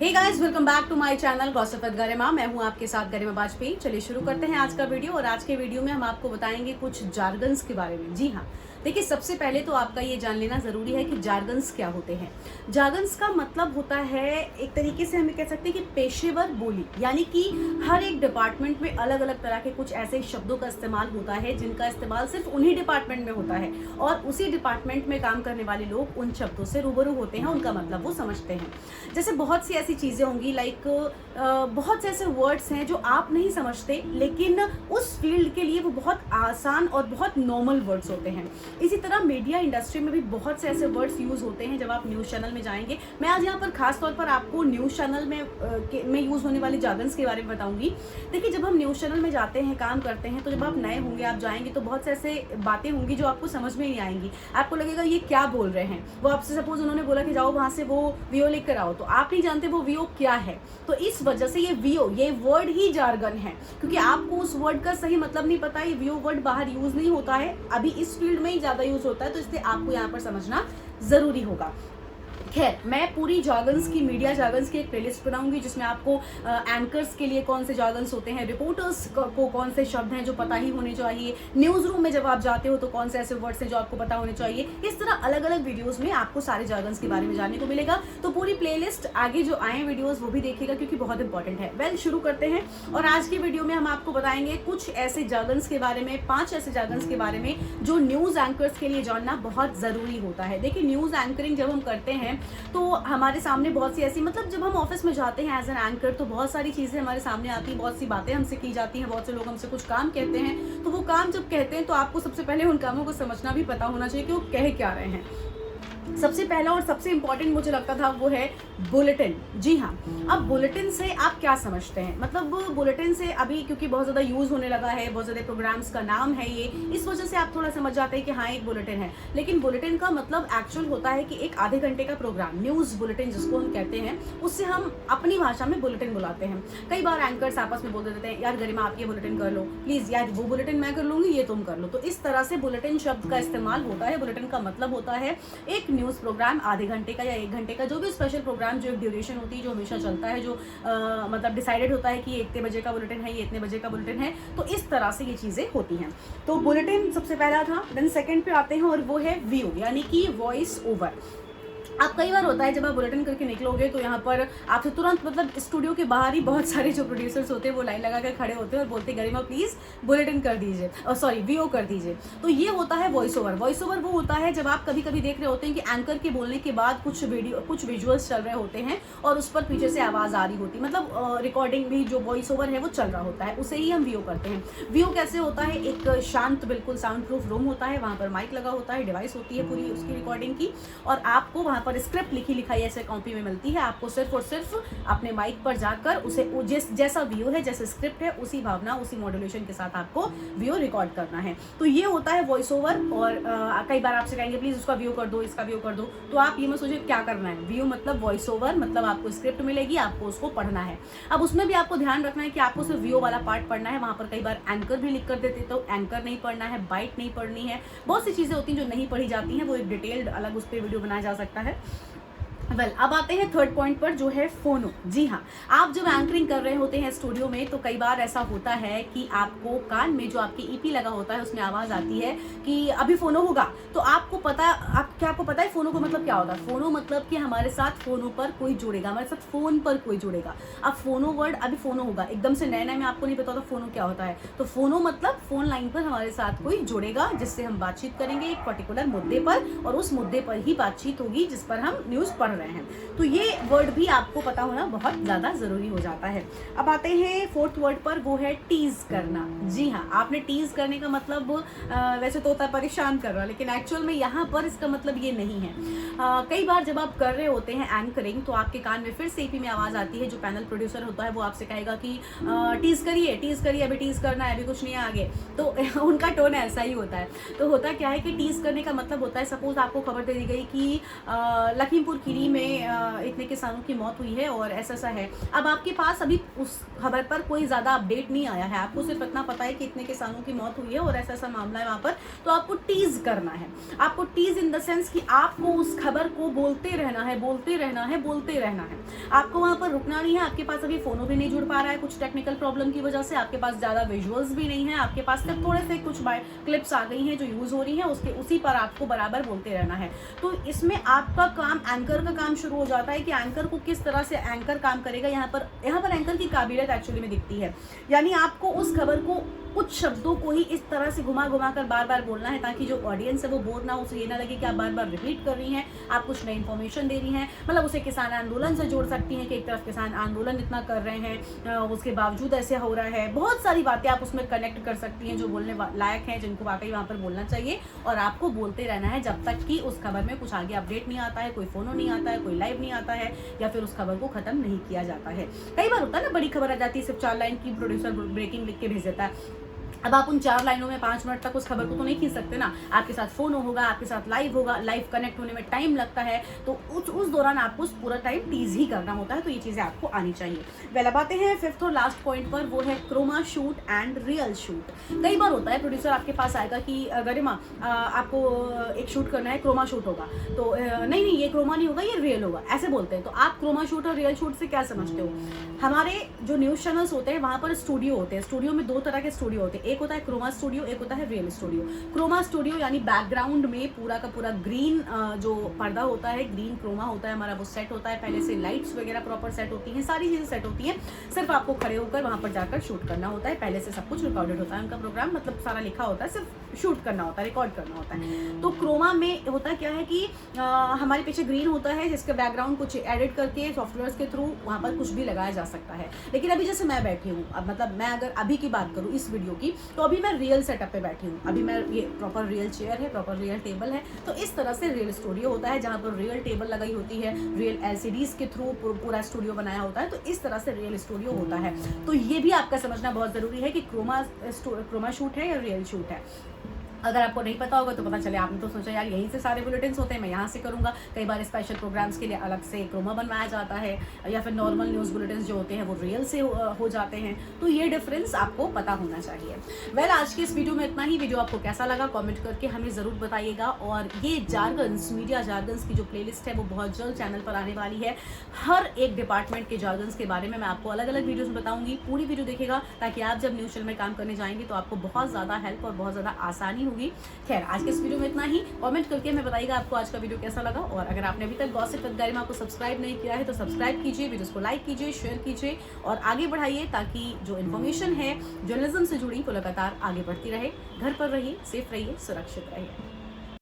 Hey guys, welcome back to my channel gossip with Garima. मैं हूं आपके साथ गरिमा वाजपेयी। चलिए शुरू करते हैं आज का वीडियो। और आज के वीडियो में हम आपको बताएंगे कुछ जार्गन्स के बारे में। जी हाँ, देखिए सबसे पहले तो आपका ये जान लेना जरूरी है कि जार्गन्स क्या होते हैं। जार्गन्स का मतलब होता है, एक तरीके से हमें कह सकते हैं कि पेशेवर बोली, यानी कि हर एक डिपार्टमेंट में अलग अलग तरह के कुछ ऐसे शब्दों का इस्तेमाल होता है जिनका इस्तेमाल सिर्फ उन्हीं डिपार्टमेंट में होता है और उसी डिपार्टमेंट में काम करने वाले लोग उन शब्दों से रूबरू होते हैं, उनका मतलब वो समझते हैं। जैसे बहुत सी ऐसी चीजें होंगी, लाइक बहुत से ऐसे वर्ड्स हैं जो आप नहीं समझते, लेकिन उस फील्ड के लिए वो बहुत आसान और बहुत नॉर्मल वर्ड्स होते हैं। इसी तरह मीडिया इंडस्ट्री में भी बहुत से ऐसे वर्ड्स यूज होते हैं। जब आप न्यूज चैनल में जाएंगे, मैं आज यहाँ पर खास तौर पर आपको न्यूज चैनल में यूज होने वाले जार्गन्स के बारे में बताऊंगी। देखिए, जब हम न्यूज चैनल में जाते हैं, काम करते हैं, तो जब आप नए होंगे, आप जाएंगे तो बहुत से ऐसे बातें होंगी जो आपको समझ में नहीं आएंगी। आपको लगेगा ये क्या बोल रहे हैं। वो आपसे सपोज उन्होंने बोला कि जाओ वहां से वो वीओ लेकर आओ, तो आप नहीं जानते वो वीओ क्या है। तो इस वजह से ये वीओ, ये वर्ड ही जार्गन है, क्योंकि आपको उस वर्ड का सही मतलब नहीं पता। ये वीओ वर्ड बाहर यूज नहीं होता है, अभी इस फील्ड में ही ज्यादा यूज होता है, तो इसलिए आपको यहाँ पर समझना जरूरी होगा। खैर, मैं पूरी जार्गन्स की, मीडिया जार्गन्स की एक प्लेलिस्ट बनाऊंगी जिसमें आपको एंकर्स के लिए कौन से जार्गन्स होते हैं, रिपोर्टर्स को कौन से शब्द हैं जो पता ही होने चाहिए, न्यूज रूम में जब आप जाते हो तो कौन से ऐसे वर्ड्स हैं जो आपको पता होने चाहिए। इस तरह अलग अलग वीडियोस में आपको सारे जार्गन्स के बारे में जानने को मिलेगा। तो पूरी प्लेलिस्ट, आगे जो आए वीडियोस वो भी देखिएगा क्योंकि बहुत इंपॉर्टेंट है। वेल, शुरू करते हैं। और आज की वीडियो में हम आपको बताएंगे कुछ ऐसे जार्गन्स के बारे में, 5 ऐसे जार्गन्स के बारे में जो न्यूज एंकर्स के लिए जानना बहुत जरूरी होता है। देखिए, न्यूज एंकरिंग जब हम करते हैं तो हमारे सामने बहुत सी ऐसी, मतलब जब हम ऑफिस में जाते हैं एज एन एंकर, तो बहुत सारी चीजें हमारे सामने आती हैं, बहुत सी बातें हमसे की जाती हैं, बहुत से लोग हमसे कुछ काम कहते हैं। तो वो काम जब कहते हैं तो आपको सबसे पहले उन कामों को समझना भी पता होना चाहिए कि वो कह क्या रहे हैं। सबसे पहला और सबसे इंपॉर्टेंट मुझे लगता था वो है बुलेटिन। जी हाँ, अब बुलेटिन से आप क्या समझते हैं? मतलब बुलेटिन से अभी क्योंकि बहुत ज्यादा यूज होने लगा है, बहुत ज्यादा प्रोग्राम्स का नाम है ये, इस वजह से आप थोड़ा समझ जाते हैं कि हाँ एक बुलेटिन है। लेकिन बुलेटिन का मतलब एक्चुअल होता है कि एक आधे घंटे का प्रोग्राम, न्यूज बुलेटिन जिसको हम कहते हैं, उससे हम अपनी भाषा में बुलेटिन बुलाते हैं। कई बार एंकर्स आपस में बोल देते हैं, यार गरिमा आप ये बुलेटिन कर लो प्लीज, यार वो बुलेटिन मैं कर लूंगी, ये तुम कर लो। तो इस तरह से बुलेटिन शब्द का इस्तेमाल होता है। बुलेटिन का मतलब होता है एक न्यूज प्रोग्राम, आधे घंटे का या 1 घंटे का, जो भी स्पेशल प्रोग्राम, जो ड्यूरेशन होती है, जो हमेशा चलता है, जो मतलब डिसाइडेड होता है कि ये इतने बजे का बुलेटिन है, ये इतने बजे का बुलेटिन है। तो इस तरह से ये चीजें होती हैं। तो बुलेटिन सबसे पहला था। देन सेकंड पे आते हैं और वो है व्यू, यानी कि वॉइस ओवर। आप कई बार होता है जब आप बुलेटिन करके निकलोगे तो यहाँ पर आपसे तुरंत, मतलब स्टूडियो के बाहर ही बहुत सारे जो प्रोड्यूसर्स होते हैं वो लाइन लगा कर खड़े होते हैं और बोलते हैं गरिमा प्लीज बुलेटिन कर दीजिए, सॉरी वीओ कर दीजिए। तो ये होता है वॉइस ओवर। वॉइस ओवर वो होता है जब आप कभी कभी देख रहे होते हैं कि एंकर के बोलने के बाद कुछ विजुअल्स चल रहे होते हैं और उस पर पीछे से आवाज आ रही होती है, मतलब रिकॉर्डिंग भी जो वॉइस ओवर है वो चल रहा होता है, उसे ही हम वीओ करते हैं। वीओ कैसे होता है? एक शांत, बिल्कुल साउंड प्रूफ रूम होता है, वहां पर माइक लगा होता है, डिवाइस होती है पूरी उसकी रिकॉर्डिंग की, और आपको वहां पर स्क्रिप्ट लिखी लिखाई ऐसे कॉपी में मिलती है। आपको सिर्फ और सिर्फ अपने माइक पर जाकर उसे जैसा व्यू है, जैसे स्क्रिप्ट है, उसी भावना, उसी मॉड्यूलेशन के साथ आपको व्यू रिकॉर्ड करना है। तो ये होता है वॉइस ओवर। और कई बार आपसे कहेंगे प्लीज उसका व्यू कर दो, इसका व्यू कर दो, तो आप ये मत सोचिए क्या करना है। व्यू मतलब वॉइस ओवर, मतलब आपको स्क्रिप्ट मिलेगी, आपको उसको पढ़ना है। अब उसमें भी आपको ध्यान रखना है कि आपको सिर्फ व्यू वाला पार्ट पढ़ना है। वहां पर कई बार एंकर भी लिख कर देते, तो एंकर नहीं पढ़ना है, बाइट नहीं पढ़नी है, बहुत सी चीजें होती हैं जो नहीं पढ़ी जाती हैं, वो एक डिटेल्ड अलग उस पर वीडियो बनाया जा सकता है। वेल, अब आते हैं थर्ड पॉइंट पर, जो है फोनो। जी हाँ, आप जब एंकरिंग कर रहे होते हैं स्टूडियो में तो कई बार ऐसा होता है कि आपको कान में जो आपकी ईपी लगा होता है उसमें आवाज आती है कि अभी फोनो होगा। तो आपको पता है फोनो को मतलब क्या होता है? फोनो मतलब कि हमारे साथ फोनो पर कोई जुड़ेगा, हमारे साथ फोन पर कोई जुड़ेगा। अब फोनो वर्ड, अभी फोनो होगा, एकदम से नए नए में आपको नहीं पता होता फोनो क्या होता है। तो फोनो मतलब फोन लाइन पर हमारे साथ कोई जुड़ेगा, जिससे हम बातचीत करेंगे एक पर्टिकुलर मुद्दे पर, और उस मुद्दे पर ही बातचीत होगी जिस पर हम न्यूज पढ़ रहे हैं। तो ये वर्ड भी आपको पता होना बहुत ज्यादा जरूरी हो जाता है। अब आते हैं फोर्थ वर्ड पर, वो है टीज करना। जी हाँ, आपने टीज करने का मतलब वैसे तो होता है परेशान कर रहा, लेकिन एक्चुअल में यहाँ पर इसका मतलब ये नहीं है। कई बार जब आप कर रहे होते हैं एंकरिंग तो आपके कान में फिर से ईपी में आवाज आती है। जो पैनल प्रोड्यूसर होता है वो आपसे कहेगा कि टीज करिए, अभी टीज करना है, अभी कुछ नहीं है आगे। तो उनका टोन ऐसा ही होता है। तो होता क्या है कि टीज करने का मतलब होता है, सपोज आपको खबर दे दी गई कि लखीमपुर खीरी दिल्ली में इतने किसानों की मौत हुई है और ऐसा है। अब आपके पास अभी उस खबर पर कोई ज़्यादा अपडेट नहीं आया है, आपको सिर्फ इतना पता है कि इतने किसानों की मौत हुई है और ऐसा मामला है वहाँ पर, तो आपको टीज करना है। आपको टीज इन द सेंस कि आपको उस खबर को बोलते रहना है, बोलते रहना है, बोलते रहना है। आपको वहाँ पर रुकना नहीं है। आपके पास अभी फोनो भी नहीं जुड़ पा रहा है कुछ टेक्निकल प्रॉब्लम की वजह से, आपके पास ज़्यादा विजुअल्स भी नहीं है, आपके पास सिर्फ थोड़े से कुछ क्लिप्स आ गई हैं जो यूज़ हो रही हैं, उसी पर आपको बराबर बोलते रहना है। तो इसमें आपका काम, एंकर का काम शुरू हो जाता है कि एंकर को किस तरह से एंकर काम करेगा। यहाँ पर एंकर की काबिलियत एक्चुअली में दिखती है, यानी आपको उस खबर को कुछ शब्दों को ही इस तरह से घुमा घुमा कर बार बार बोलना है ताकि जो ऑडियंस है वो बोर ना हो, उसे ये ना लगे कि आप बार बार रिपीट कर रही हैं, आप कुछ नई इन्फॉर्मेशन दे रही हैं। मतलब उसे किसान आंदोलन से जोड़ सकती हैं कि एक तरफ किसान आंदोलन इतना कर रहे हैं, उसके बावजूद ऐसे हो रहा है। बहुत सारी बातें आप उसमें कनेक्ट कर सकती हैं जो बोलने लायक हैं, जिनको वाकई वहाँ पर बोलना चाहिए। और आपको बोलते रहना है जब तक कि उस खबर में कुछ आगे अपडेट नहीं आता है, कोई फोनो नहीं आता है, कोई लाइव नहीं आता है, या फिर उस खबर को खत्म नहीं किया जाता है। कई बार होता है ना, बड़ी खबर आ जाती है, सिर्फ 4 लाइन की, प्रोड्यूसर ब्रेकिंग लिख के भेज देता है। अब आप उन 4 लाइनों में 5 मिनट तक उस खबर को तो नहीं खींच सकते ना। आपके साथ फोन होगा, आपके साथ लाइव होगा, लाइव कनेक्ट होने में टाइम लगता है, तो उस दौरान आपको पूरा टाइम टीज ही करना होता है। तो ये चीज़ें आपको आनी चाहिए। वेल, अब आते हैं 5th और लास्ट पॉइंट पर, वो है chroma shoot and real shoot. कई बार होता है प्रोड्यूसर आपके पास आएगा कि गरिमा आपको एक शूट करना है, क्रोमा शूट होगा, तो नहीं ये क्रोमा नहीं होगा, ये रियल होगा, ऐसे बोलते हैं। तो आप क्रोमा शूट और रियल शूट से क्या समझते हो? हमारे जो न्यूज़ चैनल्स होते हैं वहाँ पर स्टूडियो होते हैं। स्टूडियो में 2 तरह के स्टूडियो होते हैं, एक होता है क्रोमा स्टूडियो, एक होता है रियल स्टूडियो। क्रोमा स्टूडियो यानी बैकग्राउंड में पूरा का पूरा ग्रीन जो पर्दा होता है, ग्रीन क्रोमा होता है हमारा, वो सेट होता है पहले से, लाइट्स वगैरह प्रॉपर सेट होती हैं, सारी चीज़ें सेट होती हैं। सिर्फ आपको खड़े होकर वहाँ पर जाकर शूट करना होता है, पहले से सब कुछ रिकॉर्डेड होता है उनका प्रोग्राम, मतलब सारा लिखा होता है, सिर्फ शूट करना होता है, रिकॉर्ड करना होता है। तो क्रोमा में होता क्या है कि हमारे पीछे ग्रीन होता है जिसका बैकग्राउंड कुछ एडिट करके सॉफ्टवेयर के थ्रू वहाँ पर कुछ भी लगाया जा सकता है। लेकिन अभी जैसे मैं बैठी हूँ, अब मतलब मैं अगर अभी की बात करूँ इस वीडियो की, तो अभी मैं रियल सेटअप पे बैठी हूँ। अभी मैं, ये प्रॉपर रियल चेयर है, प्रॉपर रियल टेबल है। तो इस तरह से रियल स्टूडियो होता है जहाँ पर रियल टेबल लगाई होती है, रियल LCDs के थ्रू पूरा स्टूडियो बनाया होता है। तो इस तरह से रियल स्टूडियो होता है। तो ये भी आपका समझना बहुत ज़रूरी है कि क्रोमा शूट है या रियल शूट है। अगर आपको नहीं पता होगा तो पता चले आपने तो सोचा यार यहीं से सारे बुलेटिन्स होते हैं, मैं यहाँ से करूँगा। कई बार स्पेशल प्रोग्राम्स के लिए अलग से क्रोमा बनवाया जाता है, या फिर नॉर्मल न्यूज़ बुलेटिन्स जो होते हैं वो रियल से हो जाते हैं। तो ये डिफरेंस आपको पता होना चाहिए। वेल, आज की इस वीडियो में इतना ही। वीडियो आपको कैसा लगा कमेंट करके हमें ज़रूर बताइएगा। और ये जार्गन्स, मीडिया जार्गन्स की जो प्लेलिस्ट है वो बहुत जल्द चैनल पर आने वाली है। हर एक डिपार्टमेंट के जार्गन्स के बारे में मैं आपको अलग अलग वीडियोज़ में बताऊँगी। पूरी वीडियो देखिएगा ताकि आप जब न्यूज़ चैनल में काम करने जाएंगे तो आपको बहुत ज़्यादा हेल्प और बहुत ज़्यादा आसानी होगी। खैर, आज के इस वीडियो में इतना ही। कमेंट करके हमें बताइएगा आपको आज का वीडियो कैसा लगा। और अगर आपने अभी तक गॉसिप विद गरिमा को सब्सक्राइब नहीं किया है तो सब्सक्राइब कीजिए, वीडियोस को लाइक कीजिए, शेयर कीजिए और आगे बढ़ाइए ताकि जो इन्फॉर्मेशन है जर्नलिज्म से जुड़ी वो लगातार आगे बढ़ती रहे। घर पर रहिए, सेफ रहिए, सुरक्षित रहिए।